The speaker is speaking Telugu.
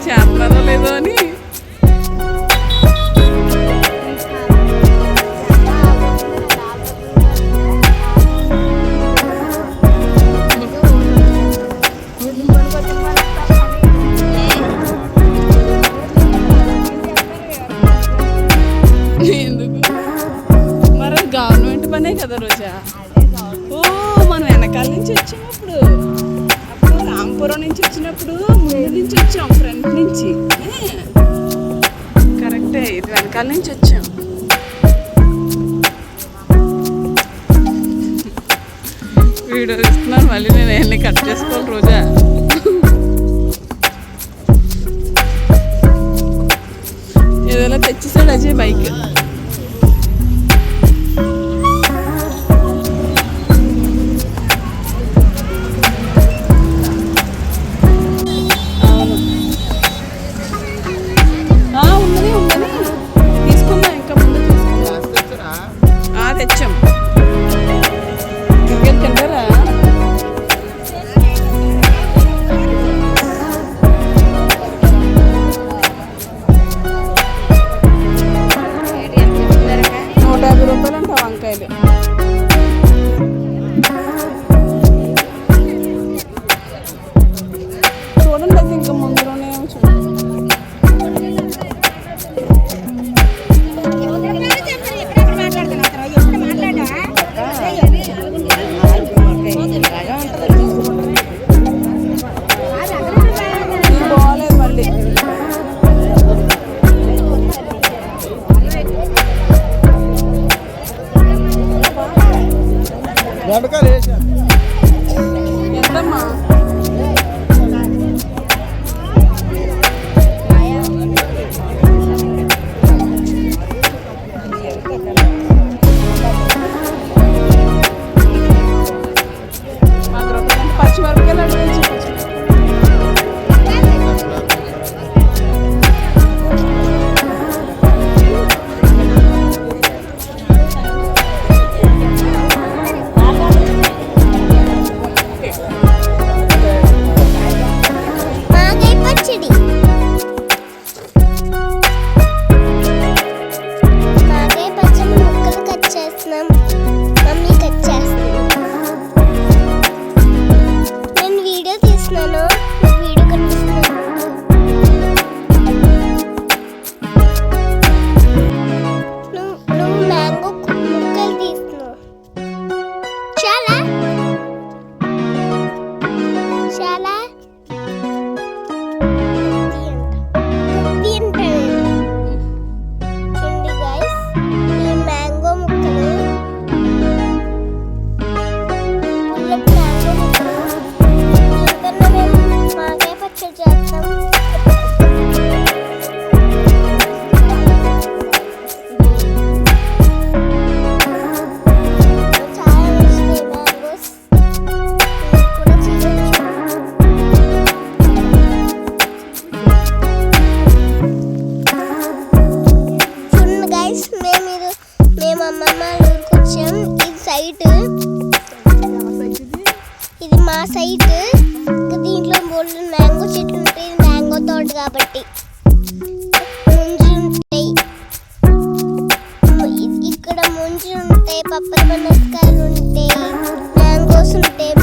చేస్తున్నారో లేదో అని గవర్నమెంట్ పనే కదా రోజా. ఓ మనం వెనకాల నుంచి వచ్చాము. అప్పుడు రాంపురం నుంచి వచ్చినప్పుడు ముందు నుంచి వచ్చాం, ఫ్రంట్ నుంచి. కరెక్టే, ఇది వెనకాల నుంచి వచ్చాం. వీడియో ఇస్తున్నాను, మళ్ళీ నేను వెళ్ళి కట్ చేసుకోవాలి రోజా. ఏదైనా తెచ్చేసాడు అజయ్ బైక్. తెచ్చాం. క్రికెట్ తింటారా? ₹150 అంట వంకాయలు. చూడండి, అది ఇంకా ముందులోనే చూడండి. ఎంతమ్మా? పచ్చిమిరపకాయలు అడిగి మేము అమ్మమ్మ ఊరికి వచ్చాం. ఇది మా సైట్. దీంట్లో బోల్డ్ మ్యాంగో చెట్లు ఉంటాయి. మ్యాంగో తోట కాబట్టి ముంజు ఉంటాయి. ఇక్కడ ముంజు ఉంటాయి, పప్పల బనస్కాయలు ఉంటాయి, మ్యాంగోస్ ఉంటాయి.